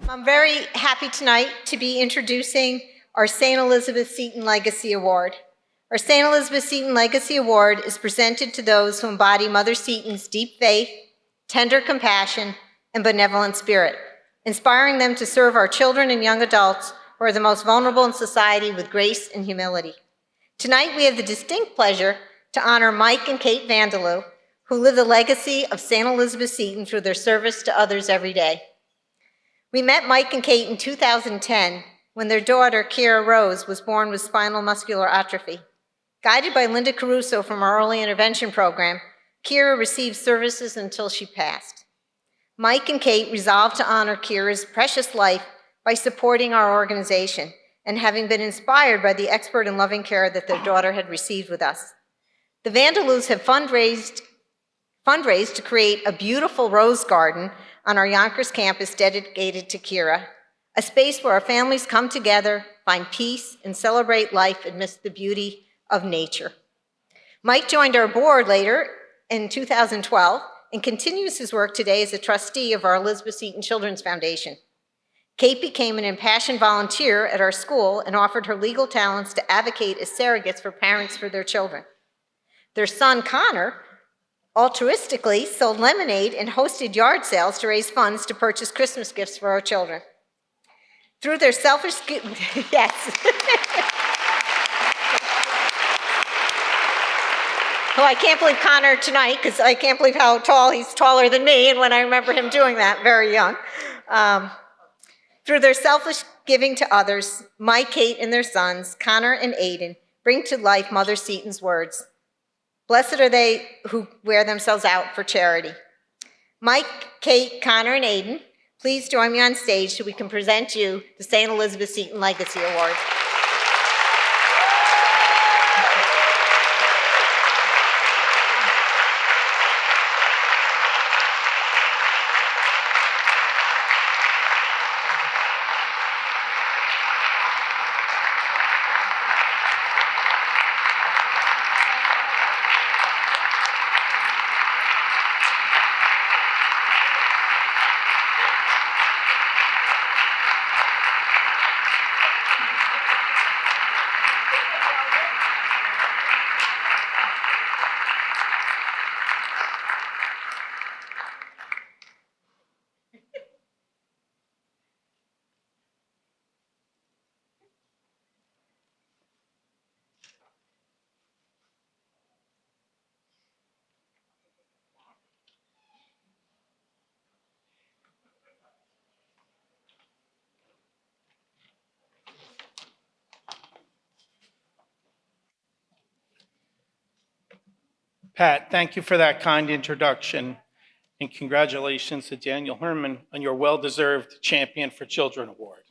I'm very happy tonight to be introducing our St. Elizabeth Seton Legacy Award. Our St. Elizabeth Seton Legacy Award is presented to those who embody Mother Seton's deep faith, tender compassion, and benevolent spirit, inspiring them to serve our children and young adults who are the most vulnerable in society with grace and humility. Tonight, we have the distinct pleasure to honor Mike and Kate Van De Loo, who live the legacy of St. Elizabeth Seton through their service to others every day. We met Mike and Kate in 2010 when their daughter, Ciara Rose, was born with spinal muscular atrophy. Guided by Linda Caruso from our early intervention program, Ciara received services until she passed. Mike and Kate resolved to honor Ciara's precious life by supporting our organization and having been inspired by the expert and loving care that their daughter had received with us. The Van De Loos have fundraised to create a beautiful rose garden on our Yonkers campus dedicated to Ciara, a space where our families come together, find peace, and celebrate life amidst the beauty of nature. Mike joined our board later in 2012 and continues his work today as a trustee of our Elizabeth Seton Children's Foundation. Kate became an impassioned volunteer at our school and offered her legal talents to advocate as surrogates for parents for their children. Their son, Connor, altruistically sold lemonade and hosted yard sales to raise funds to purchase Christmas gifts for our children. Through their selfish, yes. Well, I can't believe Connor tonight, because I can't believe how tall, he's taller than me, and when I remember him doing that, very young. Through their selfish giving to others, Mike, Kate, and their sons, Connor and Aiden, bring to life Mother Seton's words. Blessed are they who wear themselves out for charity. Mike, Kate, Connor, and Aiden, please join me on stage so we can present you the St. Elizabeth Seton Legacy Award. Pat, thank you for that kind introduction, and congratulations to Daniel Herman on your well-deserved Champion for Children Award.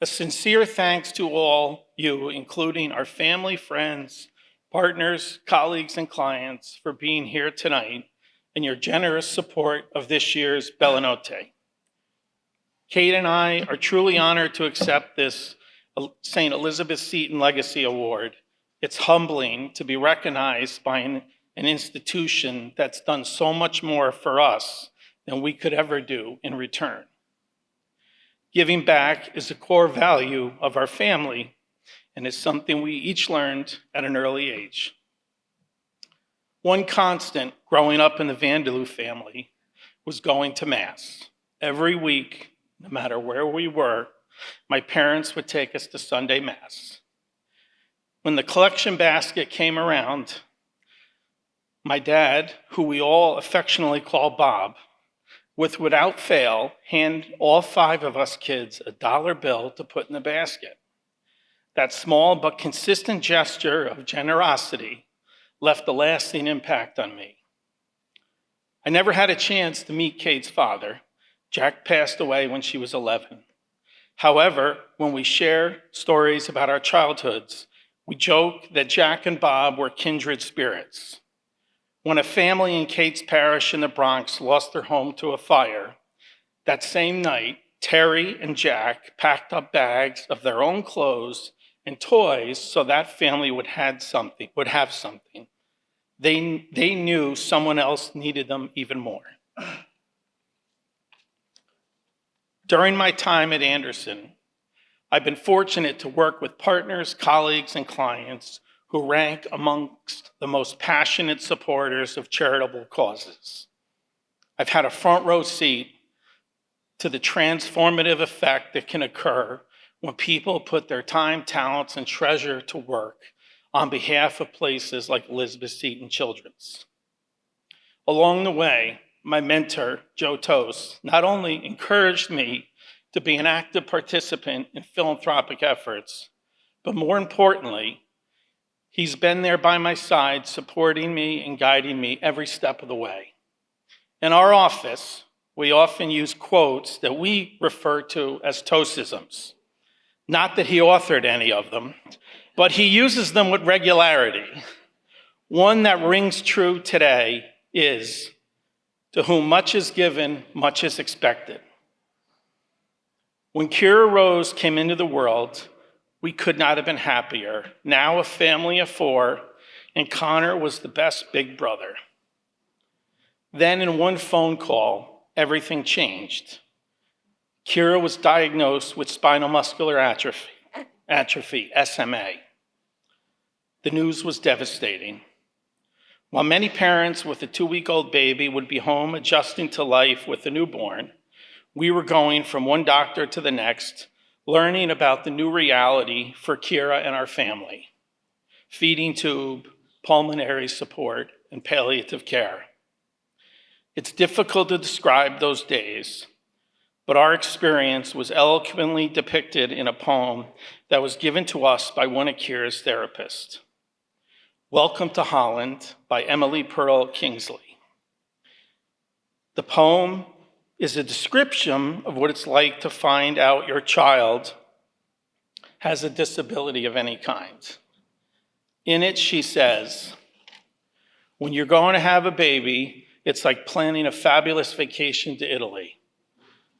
A sincere thanks to all you, including our family, friends, partners, colleagues, and clients for being here tonight and your generous support of this year's Bella Notte. Kate and I are truly honored to accept this St. Elizabeth Seton Legacy Award. It's humbling to be recognized by an institution that's done so much more for us than we could ever do in return. Giving back is a core value of our family, and it's something we each learned at an early age. One constant growing up in the Van De Loo family was going to Mass. Every week, no matter where we were, my parents would take us to Sunday Mass. When the collection basket came around, my dad, who we all affectionately call Bob, would without fail hand all 5 of us kids a $1 bill to put in the basket. That small but consistent gesture of generosity left a lasting impact on me. I never had a chance to meet Kate's father. Jack passed away when she was 11. However, when we share stories about our childhoods, we joke that Jack and Bob were kindred spirits. When a family in Kate's parish in the Bronx lost their home to a fire, that same night, Terry and Jack packed up bags of their own clothes and toys so that family would have something. They knew someone else needed them even more. During my time at Anderson, I've been fortunate to work with partners, colleagues, and clients who rank amongst the most passionate supporters of charitable causes. I've had a front row seat to the transformative effect that can occur when people put their time, talents, and treasure to work on behalf of places like Elizabeth Seton Children's. Along the way, my mentor, Joe Toast, not only encouraged me to be an active participant in philanthropic efforts, but more importantly, he's been there by my side, supporting me and guiding me every step of the way. In our office, we often use quotes that we refer to as Toastisms. Not that he authored any of them, but he uses them with regularity. One that rings true today is, "To whom much is given, much is expected." When Ciara Rose came into the world, we could not have been happier. Now a family of 4, and Connor was the best big brother. Then in one phone call, everything changed. Ciara was diagnosed with spinal muscular atrophy, SMA. The news was devastating. While many parents with a 2-week-old baby would be home adjusting to life with a newborn, we were going from one doctor to the next, learning about the new reality for Ciara and our family: feeding tube, pulmonary support, and palliative care. It's difficult to describe those days, but our experience was eloquently depicted in a poem that was given to us by one of Ciara's therapists. "Welcome to Holland" by Emily Pearl Kingsley. The poem is a description of what it's like to find out your child has a disability of any kind. In it, she says, "When you're going to have a baby, it's like planning a fabulous vacation to Italy.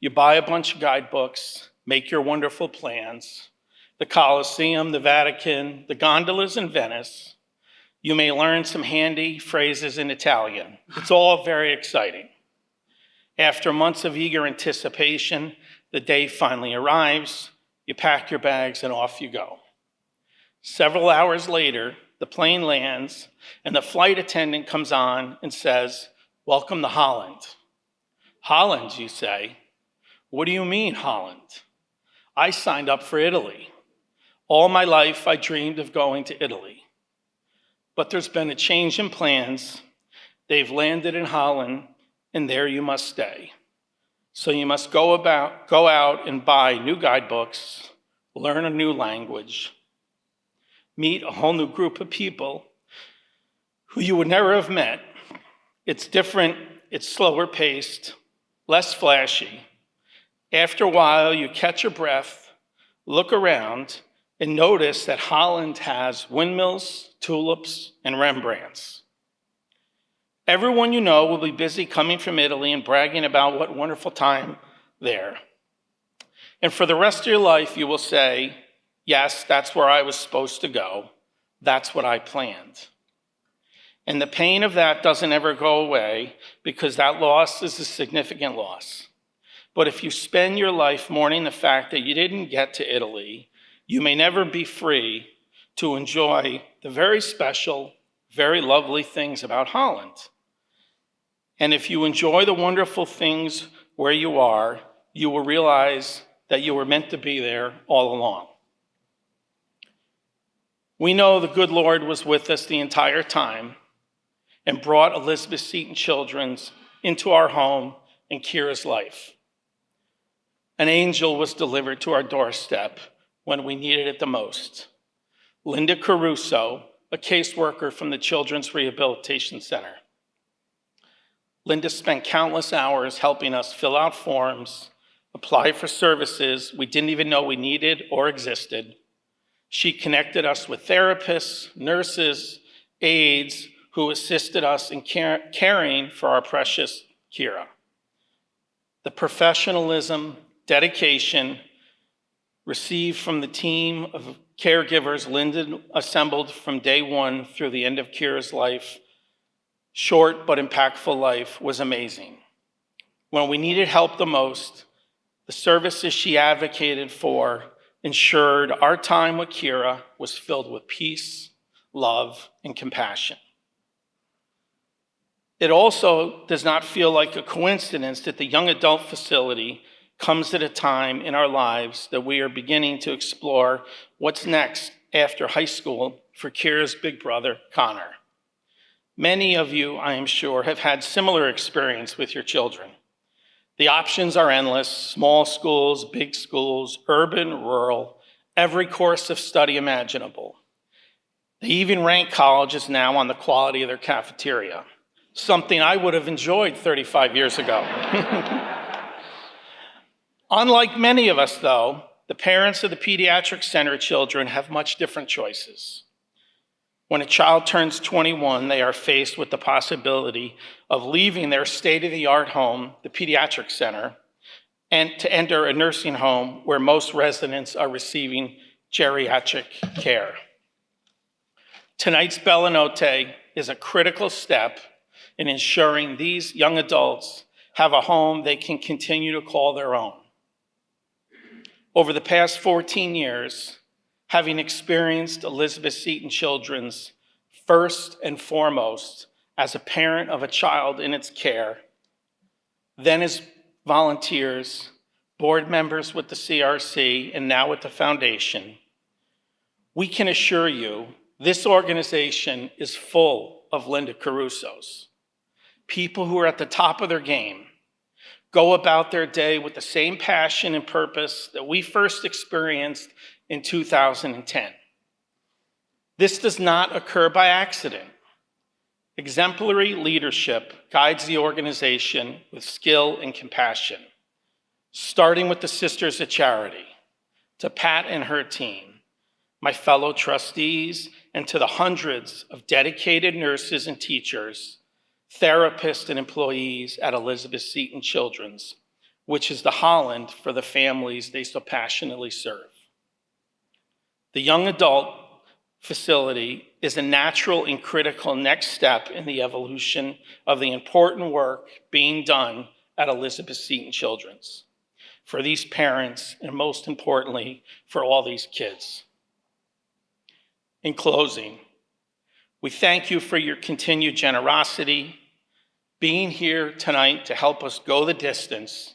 You buy a bunch of guidebooks, make your wonderful plans, the Colosseum, the Vatican, the gondolas in Venice. You may learn some handy phrases in Italian. It's all very exciting. After months of eager anticipation, the day finally arrives, you pack your bags and off you go. Several hours later, the plane lands and the flight attendant comes on and says, 'Welcome to Holland.' 'Holland,' you say. 'What do you mean, Holland? I signed up for Italy. All my life I dreamed of going to Italy. But there's been a change in plans. They've landed in Holland, and there you must stay. So you must go out and buy new guidebooks, learn a new language, meet a whole new group of people who you would never have met. It's different, it's slower paced, less flashy. After a while, you catch your breath, look around, and notice that Holland has windmills, tulips, and Rembrandts. Everyone you know will be busy coming from Italy and bragging about what wonderful time there. And for the rest of your life, you will say, yes, that's where I was supposed to go. That's what I planned. And the pain of that doesn't ever go away because that loss is a significant loss. But if you spend your life mourning the fact that you didn't get to Italy, you may never be free to enjoy the very special, very lovely things about Holland. And if you enjoy the wonderful things where you are, you will realize that you were meant to be there all along. We know the good Lord was with us the entire time and brought Elizabeth Seton Children into our home and Ciara's life. An angel was delivered to our doorstep when we needed it the most. Linda Caruso, a caseworker from the Children's Rehabilitation Center. Linda spent countless hours helping us fill out forms, apply for services we didn't even know we needed or existed. She connected us with therapists, nurses, aides who assisted us in caring for our precious Ciara. The professionalism, dedication received from the team of caregivers Linda assembled from day one through the end of Ciara's life, short but impactful life, was amazing. When we needed help the most, The services she advocated for ensured our time with Ciara was filled with peace, love, and compassion. It also does not feel like a coincidence that the young adult facility comes at a time in our lives that we are beginning to explore what's next after high school for Ciara's big brother, Connor. Many of you, I am sure, have had similar experience with your children. The options are endless: small schools, big schools, urban, rural, every course of study imaginable. They even rank colleges now on the quality of their cafeteria, something I would have enjoyed 35 years ago. Unlike many of us, though, the parents of the pediatric center children have much different choices. When a child turns 21, they are faced with the possibility of leaving their state-of-the-art home, the pediatric center, and to enter a nursing home where most residents are receiving geriatric care. Tonight's Bella Notte is a critical step in ensuring these young adults have a home they can continue to call their own. Over the past 14 years, having experienced Elizabeth Seton Children's first and foremost as a parent of a child in its care, then as volunteers, board members with the CRC, and now with the foundation, we can assure you this organization is full of Linda Carusos, people who are at the top of their game, go about their day with the same passion and purpose that we first experienced in 2010. This does not occur by accident. Exemplary leadership guides the organization with skill and compassion, starting with the Sisters of Charity, to Pat and her team, my fellow trustees, and to the hundreds of dedicated nurses and teachers, therapists and employees at Elizabeth Seton Children's, which is the Holland for the families they so passionately serve. The young adult facility is a natural and critical next step in the evolution of the important work being done at Elizabeth Seton Children's for these parents, and most importantly, for all these kids. In closing, we thank you for your continued generosity, being here tonight to help us go the distance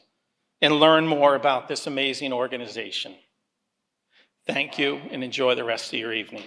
and learn more about this amazing organization. Thank you, and enjoy the rest of your evening.